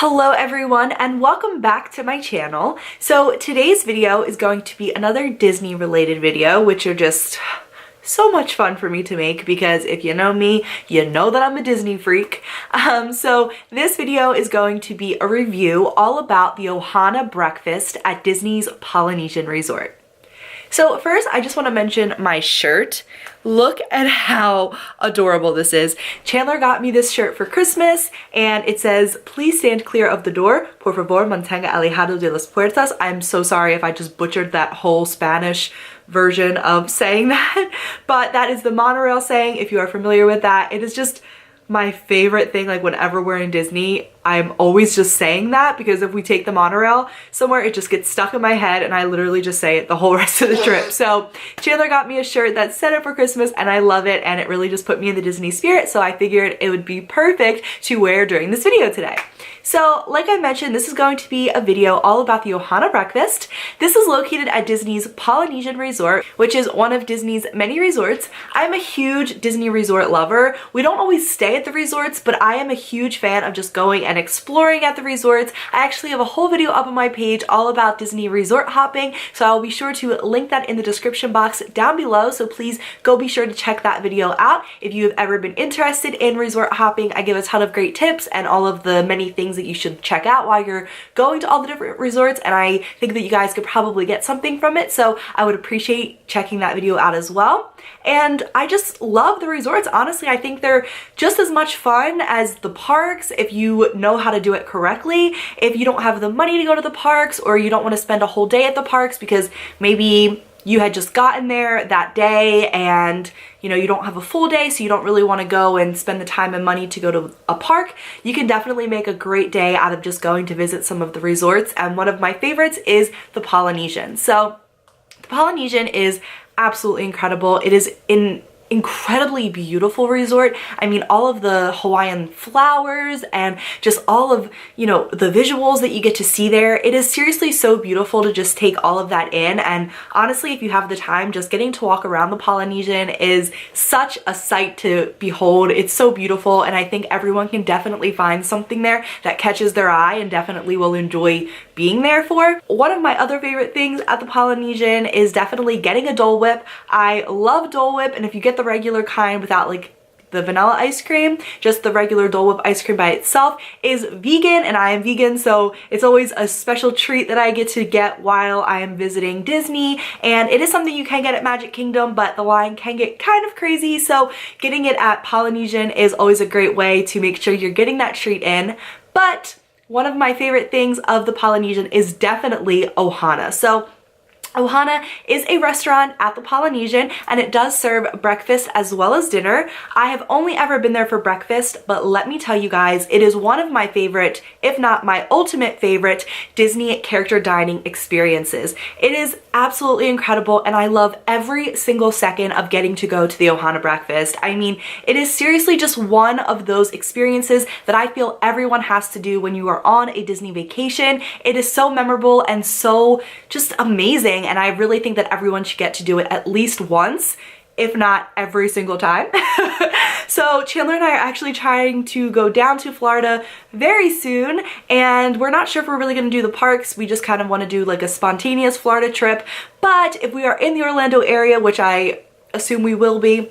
Hello everyone and welcome back to my channel. So today's video is going to be another Disney related video, which are just so much fun for me to make because if you know me, you know that I'm a Disney freak. So this video is going to be a review all about the Ohana breakfast at Disney's Polynesian Resort. So first, I just want to mention my shirt. Look at how adorable this is. Chandler got me this shirt for Christmas and it says, "Please stand clear of the door. Por favor, mantenga alejado de las puertas." I'm so sorry if I just butchered that whole Spanish version of saying that, but that is the monorail saying, if you are familiar with that. It is just my favorite thing. Like whenever we're in Disney, I'm always just saying that because if we take the monorail somewhere, it just gets stuck in my head and I literally just say it the whole rest of the trip. So Chandler got me a shirt that said it for Christmas and I love it, and it really just put me in the Disney spirit, so I figured it would be perfect to wear during this video today. So like I mentioned, this is going to be a video all about the Ohana breakfast. This is located at Disney's Polynesian Resort, which is one of Disney's many resorts. I'm a huge Disney resort lover. We don't always stay at the resorts, but I am a huge fan of just going and exploring at the resorts. I actually have a whole video up on my page all about Disney resort hopping, so I'll be sure to link that in the description box down below, so please go be sure to check that video out. If you have ever been interested in resort hopping, I give a ton of great tips and all of the many things that you should check out while you're going to all the different resorts, and I think that you guys could probably get something from it, so I would appreciate checking that video out as well. And I just love the resorts. Honestly, I think they're just as much fun as the parks if you know how to do it correctly. If you don't have the money to go to the parks, or you don't want to spend a whole day at the parks because maybe you had just gotten there that day and you know you don't have a full day, so you don't really want to go and spend the time and money to go to a park, you can definitely make a great day out of just going to visit some of the resorts. And one of my favorites is the Polynesian. So the Polynesian is absolutely incredible. It is an incredibly beautiful resort. I mean, all of the Hawaiian flowers and just all of, you know, the visuals that you get to see there. It is seriously so beautiful to just take all of that in. And honestly, if you have the time, just getting to walk around the Polynesian is such a sight to behold. It's so beautiful, and I think everyone can definitely find something there that catches their eye and definitely will enjoy being there for. One of my other favorite things at the Polynesian is definitely getting a Dole Whip. I love Dole Whip, and if you get the regular kind without like the vanilla ice cream, just the regular Dole Whip ice cream by itself is vegan, and I am vegan, so it's always a special treat that I get to get while I am visiting Disney. And it is something you can get at Magic Kingdom, but the line can get kind of crazy, so getting it at Polynesian is always a great way to make sure you're getting that treat in. But one of my favorite things of the Polynesian is definitely Ohana. So Ohana is a restaurant at the Polynesian, and it does serve breakfast as well as dinner. I have only ever been there for breakfast, but let me tell you guys, it is one of my favorite, if not my ultimate favorite, Disney character dining experiences. It is absolutely incredible, and I love every single second of getting to go to the Ohana breakfast. I mean, it is seriously just one of those experiences that I feel everyone has to do when you are on a Disney vacation. It is so memorable and so just amazing, and I really think that everyone should get to do it at least once, if not every single time. So Chandler and I are actually trying to go down to Florida very soon, and we're not sure if we're really gonna do the parks. We just kind of want to do like a spontaneous Florida trip. But if we are in the Orlando area, which I assume we will be,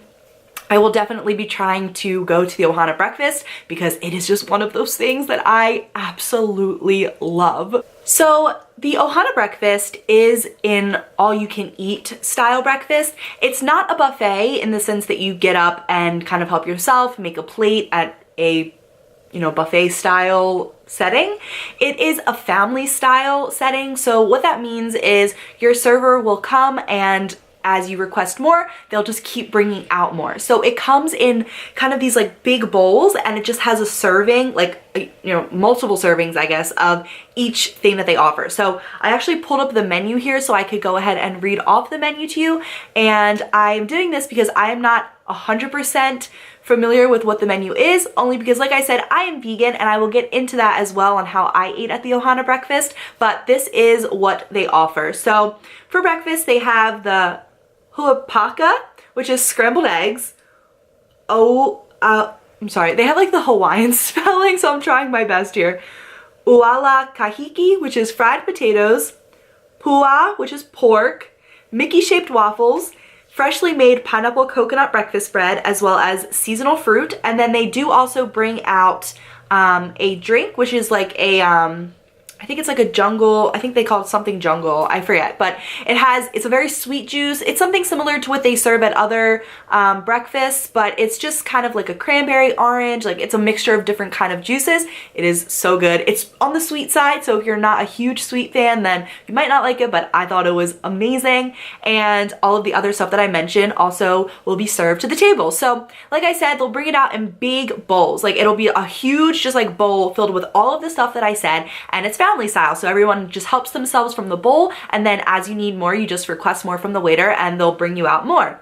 I will definitely be trying to go to the Ohana breakfast because it is just one of those things that I absolutely love. So the Ohana breakfast is an all-you-can-eat style breakfast. It's not a buffet in the sense that you get up and kind of help yourself make a plate at a, you know, buffet style setting. It is a family style setting. So what that means is your server will come, and as you request more, they'll just keep bringing out more. So it comes in kind of these like big bowls, and it just has a serving, like, you know, multiple servings, I guess, of each thing that they offer. So I actually pulled up the menu here so I could go ahead and read off the menu to you. And I'm doing this because I am not 100% familiar with what the menu is, only because, like I said, I am vegan, and I will get into that as well on how I ate at the Ohana breakfast, but this is what they offer. So for breakfast, they have the huapaka, which is scrambled eggs. I'm sorry, they have like the Hawaiian spelling, so I'm trying my best here. uala kahiki, which is fried potatoes, pua, which is pork, Mickey-shaped waffles, freshly made pineapple coconut breakfast bread, as well as seasonal fruit. And then they do also bring out a drink, which is like a, I think it's like a jungle, I think they call it something jungle, I forget, but it's a very sweet juice. It's something similar to what they serve at other breakfasts, but it's just kind of like a cranberry, orange, like it's a mixture of different kind of juices. It is so good. It's on the sweet side, so if you're not a huge sweet fan, then you might not like it, but I thought it was amazing. And all of the other stuff that I mentioned also will be served to the table. So like I said, they'll bring it out in big bowls. Like it'll be a huge just like bowl filled with all of the stuff that I said, and it's family style, so everyone just helps themselves from the bowl, and then as you need more, you just request more from the waiter and they'll bring you out more.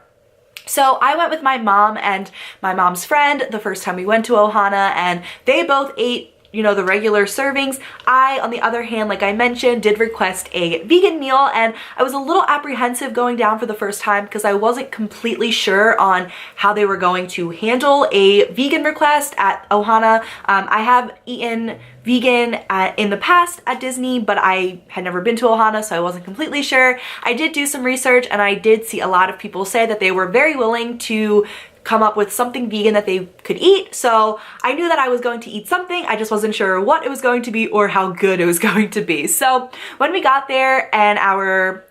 So I went with my mom and my mom's friend the first time we went to Ohana, and they both ate, you know, the regular servings. I, on the other hand, like I mentioned, did request a vegan meal, and I was a little apprehensive going down for the first time because I wasn't completely sure on how they were going to handle a vegan request at Ohana. I have eaten vegan in the past at Disney, but I had never been to Ohana, so I wasn't completely sure. I did do some research, and I did see a lot of people say that they were very willing to come up with something vegan that they could eat. So I knew that I was going to eat something. I just wasn't sure what it was going to be or how good it was going to be. So when we got there and our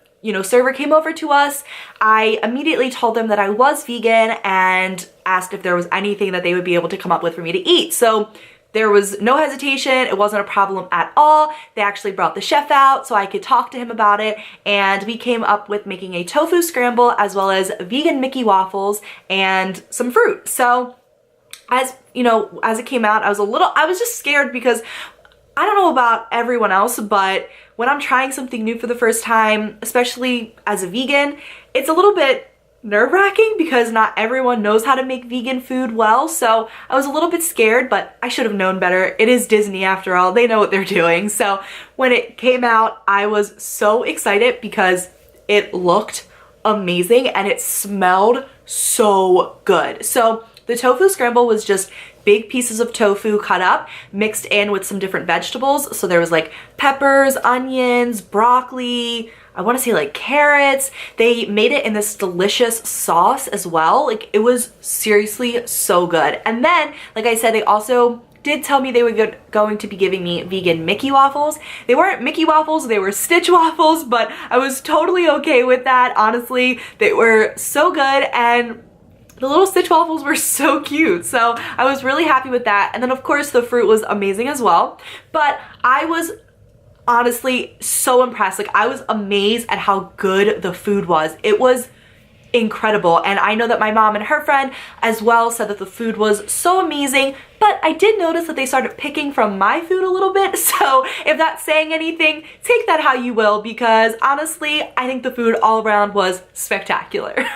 server came over to us, I immediately told them that I was vegan and asked if there was anything that they would be able to come up with for me to eat. So there was no hesitation. It wasn't a problem at all. They actually brought the chef out so I could talk to him about it, and we came up with making a tofu scramble as well as vegan Mickey waffles and some fruit. So as it came out, I was just scared because I don't know about everyone else, but when I'm trying something new for the first time, especially as a vegan, it's a little bit nerve-wracking because not everyone knows how to make vegan food well. So I was a little bit scared, but I should have known better. It is Disney after all. They know what they're doing. So when it came out, I was so excited because it looked amazing and it smelled so good. So the tofu scramble was just big pieces of tofu cut up, mixed in with some different vegetables. So there was like peppers, onions, broccoli, I want to say like carrots. They made it in this delicious sauce as well. Like it was seriously so good. And then, like I said, they also did tell me they were going to be giving me vegan Mickey waffles. They weren't Mickey waffles, they were Stitch waffles, but I was totally okay with that. Honestly, they were so good, and the little Stitch waffles were so cute. So I was really happy with that. And then of course the fruit was amazing as well. But I was honestly so impressed. Like I was amazed at how good the food was. It was incredible. And I know that my mom and her friend as well said that the food was so amazing, but I did notice that they started picking from my food a little bit. So if that's saying anything, take that how you will, because honestly, I think the food all around was spectacular.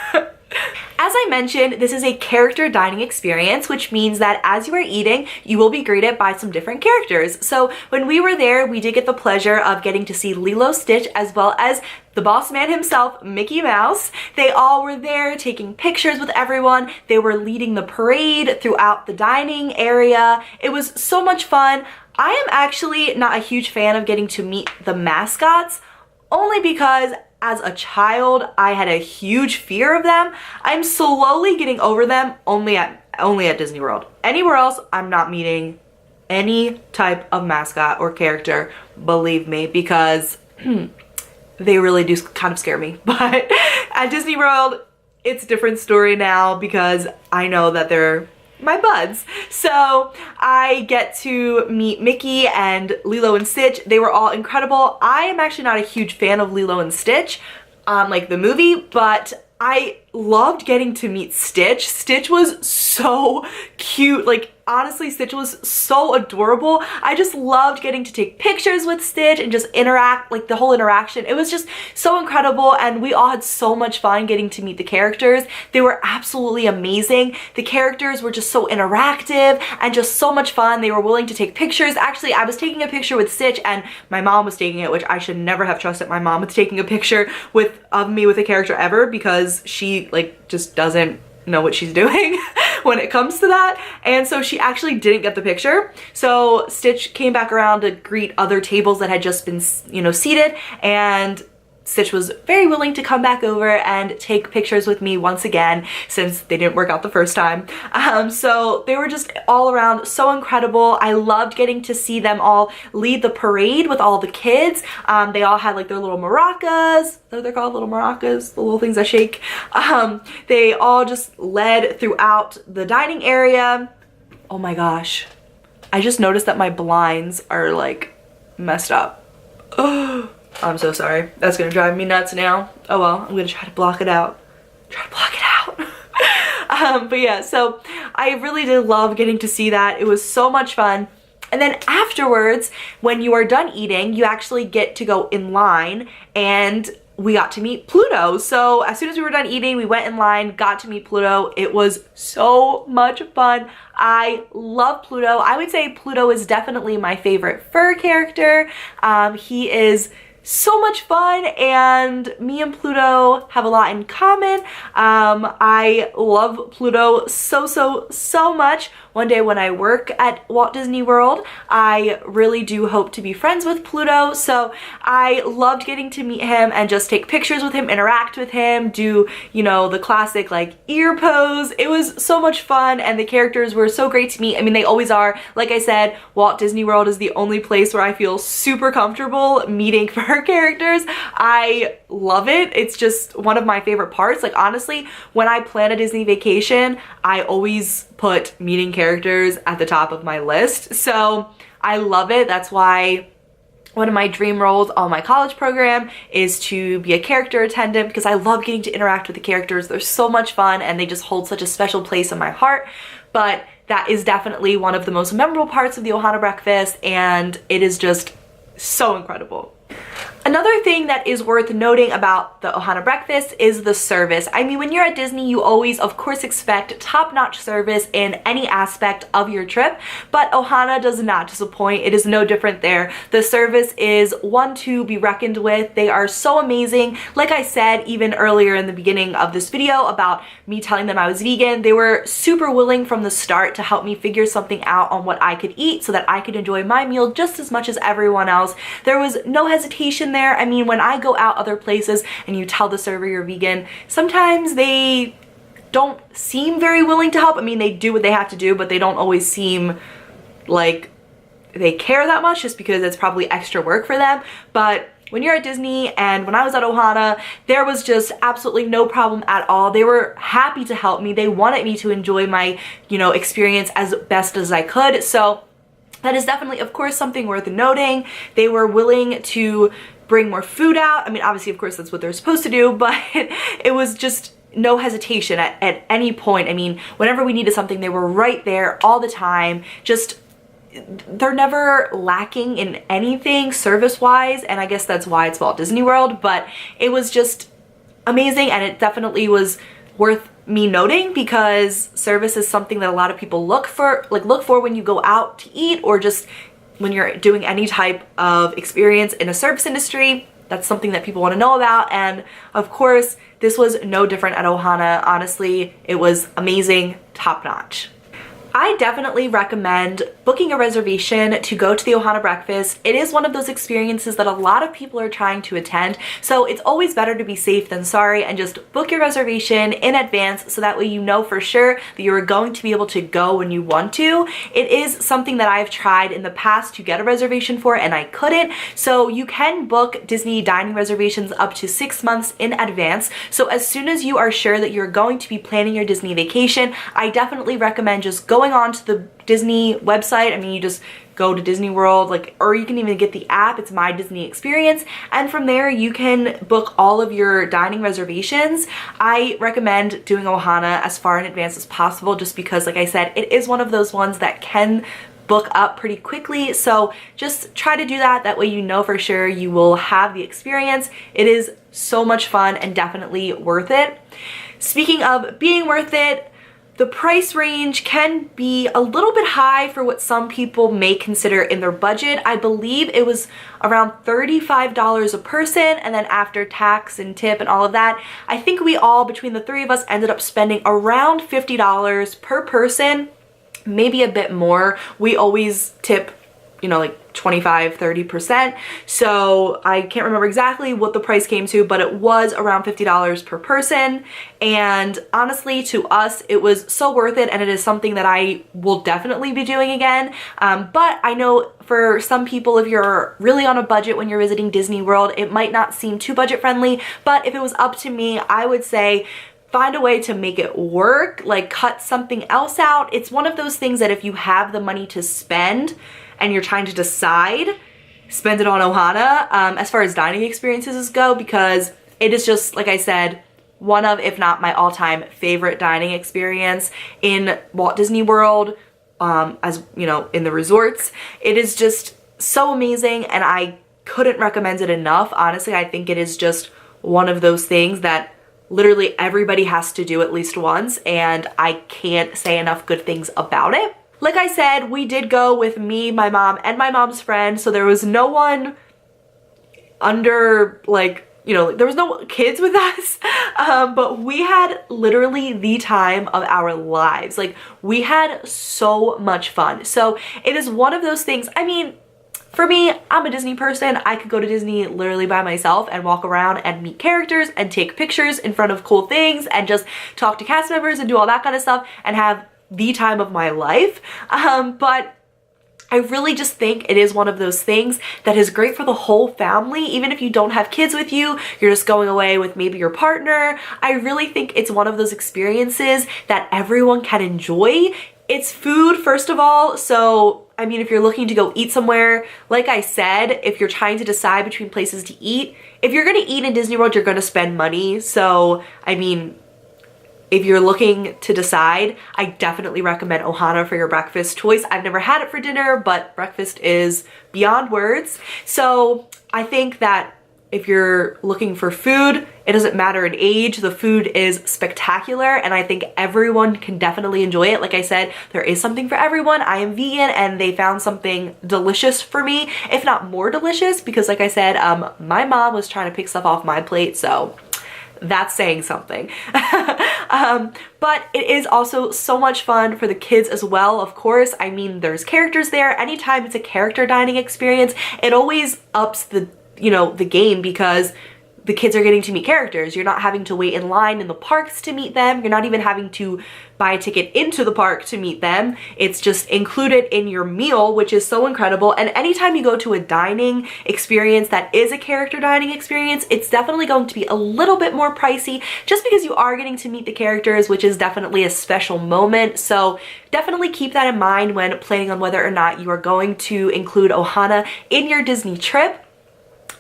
As I mentioned, this is a character dining experience, which means that as you are eating, you will be greeted by some different characters. So when we were there, we did get the pleasure of getting to see Lilo, Stitch, as well as the boss man himself, Mickey Mouse. They all were there taking pictures with everyone. They were leading the parade throughout the dining area. It was so much fun. I am actually not a huge fan of getting to meet the mascots, only because as a child, I had a huge fear of them. I'm slowly getting over them only at Disney World. Anywhere else, I'm not meeting any type of mascot or character, believe me, because they really do kind of scare me. But at Disney World, it's a different story now because I know that they're my buds. So I get to meet Mickey and Lilo and Stitch. They were all incredible. I am actually not a huge fan of Lilo and Stitch, like the movie, but I loved getting to meet Stitch. Stitch was so cute. Like honestly, Stitch was so adorable. I just loved getting to take pictures with Stitch and just interact, like the whole interaction. It was just so incredible, and we all had so much fun getting to meet the characters. They were absolutely amazing. The characters were just so interactive and just so much fun. They were willing to take pictures. Actually, I was taking a picture with Stitch and my mom was taking it, which I should never have trusted my mom with taking a picture of me with a character ever, because she like just doesn't know what she's doing. when it comes to that. And so she actually didn't get the picture. So Stitch came back around to greet other tables that had just been, you know, seated, and Stitch was very willing to come back over and take pictures with me once again, since they didn't work out the first time. So they were just all around so incredible. I loved getting to see them all lead the parade with all the kids. They all had like their little maracas. They're called little maracas, the little things that shake. They all just led throughout the dining area. Oh my gosh. I just noticed that my blinds are like messed up. Oh. I'm so sorry. That's gonna drive me nuts now. Oh well, I'm gonna try to block it out. But yeah, so I really did love getting to see that. It was so much fun. And then afterwards, when you are done eating, you actually get to go in line, and we got to meet Pluto. So as soon as we were done eating, we went in line, got to meet Pluto. It was so much fun. I love Pluto. I would say Pluto is definitely my favorite fur character. He is so much fun, and me and Pluto have a lot in common. I love Pluto so much. One day when I work at Walt Disney World, I really do hope to be friends with Pluto. So I loved getting to meet him and just take pictures with him, interact with him, do, you know, the classic like ear pose. It was so much fun, and the characters were so great to meet. I mean, they always are. Like I said, Walt Disney World is the only place where I feel super comfortable meeting fur characters. I love it. It's just one of my favorite parts. Like honestly, when I plan a Disney vacation, I always put meeting characters at the top of my list. So I love it. That's why one of my dream roles on my college program is to be a character attendant, because I love getting to interact with the characters. They're so much fun, and they just hold such a special place in my heart. But that is definitely one of the most memorable parts of the Ohana breakfast, and it is just so incredible. Another thing that is worth noting about the Ohana breakfast is the service. I mean, when you're at Disney, you always, of course, expect top-notch service in any aspect of your trip, but Ohana does not disappoint. It is no different there. The service is one to be reckoned with. They are so amazing. Like I said, even earlier in the beginning of this video about me telling them I was vegan, they were super willing from the start to help me figure something out on what I could eat so that I could enjoy my meal just as much as everyone else. There was no hesitation there. I mean, when I go out other places and you tell the server you're vegan, sometimes they don't seem very willing to help. I mean, they do what they have to do, but they don't always seem like they care that much, just because it's probably extra work for them. But when you're at Disney, and when I was at Ohana, there was just absolutely no problem at all. They were happy to help me. They wanted me to enjoy my, you know, experience as best as I could. So that is definitely, of course, something worth noting. They were willing to bring more food out. I mean, obviously, of course, that's what they're supposed to do, but it was just no hesitation at any point. I mean, whenever we needed something, they were right there all the time. Just, they're never lacking in anything service-wise, and I guess that's why it's Walt Disney World, but it was just amazing, and it definitely was worth me noting, because service is something that a lot of people look for when you go out to eat, or just when you're doing any type of experience in a service industry. That's something that people want to know about, and of course this was no different at Ohana. Honestly, it was amazing, top-notch. I definitely recommend booking a reservation to go to the Ohana breakfast. It is one of those experiences that a lot of people are trying to attend, so it's always better to be safe than sorry and just book your reservation in advance, so that way you know for sure that you are going to be able to go when you want to. It is something that I've tried in the past to get a reservation for, and I couldn't. So you can book Disney dining reservations up to 6 months in advance. So as soon as you are sure that you're going to be planning your Disney vacation, I definitely recommend just going on to the Disney website. I mean, you just go to Disney World, or you can even get the app. It's My Disney Experience, and from there you can book all of your dining reservations. I recommend doing Ohana as far in advance as possible, just because, like I said, it is one of those ones that can book up pretty quickly. So just try to do that. That way you know for sure you will have the experience. It is so much fun and definitely worth it. Speaking of being worth it, the price range can be a little bit high for what some people may consider in their budget. I believe it was around $35 a person, and then after tax and tip and all of that, I think we all, between the three of us, ended up spending around $50 per person, maybe a bit more. We always tip, you know, like 25-30%. So I can't remember exactly what the price came to, but it was around $50 per person. And honestly, to us, it was so worth it, and it is something that I will definitely be doing again. But I know for some people, if you're really on a budget when you're visiting Disney World, it might not seem too budget friendly. But if it was up to me, I would say find a way to make it work, like cut something else out. It's one of those things that if you have the money to spend and you're trying to decide, spend it on Ohana as far as dining experiences go, because it is just, like I said, one of, if not my all-time favorite dining experience in Walt Disney World, as you know, in the resorts. It is just so amazing, and I couldn't recommend it enough. Honestly, I think it is just one of those things that literally everybody has to do at least once, and I can't say enough good things about it. Like I said, we did go with me, my mom, and my mom's friend, so there was no one under, like, you know, there was no kids with us, but we had literally the time of our lives. Like, we had so much fun. So it is one of those things, I mean, for me, I'm a Disney person. I could go to Disney literally by myself and walk around and meet characters and take pictures in front of cool things and just talk to cast members and do all that kind of stuff and have the time of my life. But I really just think it is one of those things that is great for the whole family. Even if you don't have kids with you, you're just going away with maybe your partner. I really think it's one of those experiences that everyone can enjoy. It's food, first of all, so I mean, if you're looking to go eat somewhere, like I said, if you're trying to decide between places to eat, if you're gonna eat in Disney World, you're gonna spend money. So, I mean, if you're looking to decide, I definitely recommend Ohana for your breakfast choice. I've never had it for dinner, but breakfast is beyond words. So I think that if you're looking for food, it doesn't matter in age, the food is spectacular, and I think everyone can definitely enjoy it. Like I said, there is something for everyone. I am vegan, and they found something delicious for me, if not more delicious, because like I said, my mom was trying to pick stuff off my plate, so that's saying something. But it is also so much fun for the kids as well, of course. I mean, there's characters there. Anytime it's a character dining experience, it always ups the, you know, the game, because the kids are getting to meet characters. You're not having to wait in line in the parks to meet them. You're not even having to buy a ticket into the park to meet them. It's just included in your meal, which is so incredible. And anytime you go to a dining experience that is a character dining experience, it's definitely going to be a little bit more pricey, just because you are getting to meet the characters, which is definitely a special moment. So definitely keep that in mind when planning on whether or not you are going to include Ohana in your Disney trip.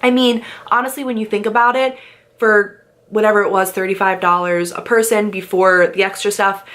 I mean, honestly, when you think about it, for whatever it was, $35 a person before the extra stuff,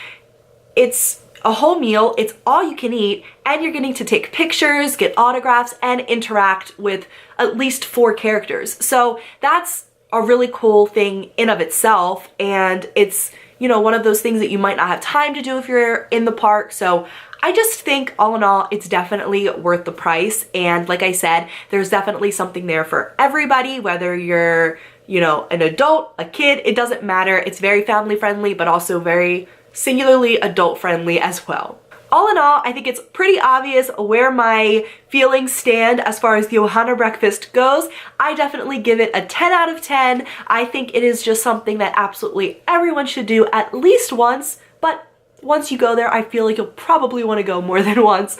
it's a whole meal, it's all you can eat, and you're getting to take pictures, get autographs, and interact with at least 4 characters. So that's a really cool thing in of itself, and it's, you know, one of those things that you might not have time to do if you're in the park. So I just think all in all, it's definitely worth the price. And like I said, there's definitely something there for everybody, whether you're, you know, an adult, a kid, it doesn't matter. It's very family friendly, but also very singularly adult friendly as well. All in all, I think it's pretty obvious where my feelings stand as far as the Ohana breakfast goes. I definitely give it a 10 out of 10. I think it is just something that absolutely everyone should do at least once, but once you go there, I feel like you'll probably want to go more than once.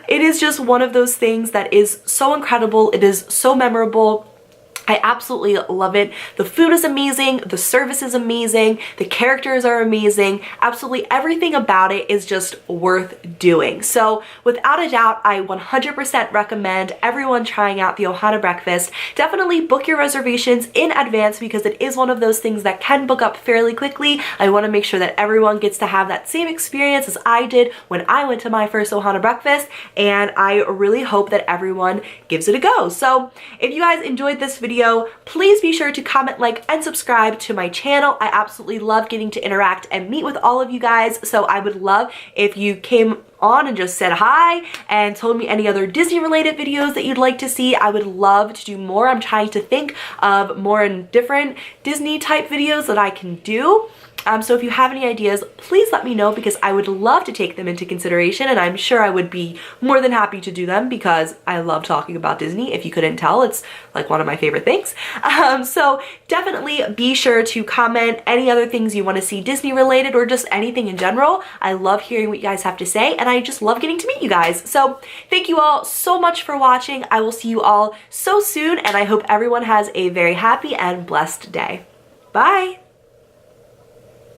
It is just one of those things that is so incredible. It is so memorable. I absolutely love it. The food is amazing, the service is amazing, the characters are amazing. Absolutely everything about it is just worth doing. So without a doubt, I 100% recommend everyone trying out the Ohana breakfast. Definitely book your reservations in advance, because it is one of those things that can book up fairly quickly. I want to make sure that everyone gets to have that same experience as I did when I went to my first Ohana breakfast, and I really hope that everyone gives it a go. So if you guys enjoyed this video, video, please be sure to comment, like, and subscribe to my channel. I absolutely love getting to interact and meet with all of you guys, so I would love if you came on and just said hi and told me any other Disney related videos that you'd like to see. I would love to do more. I'm trying to think of more and different Disney type videos that I can do. So if you have any ideas, please let me know, because I would love to take them into consideration, and I'm sure I would be more than happy to do them because I love talking about Disney. If you couldn't tell, it's like one of my favorite things. So definitely be sure to comment any other things you want to see Disney related, or just anything in general. I love hearing what you guys have to say, and I just love getting to meet you guys. So thank you all so much for watching. I will see you all so soon, and I hope everyone has a very happy and blessed day. Bye!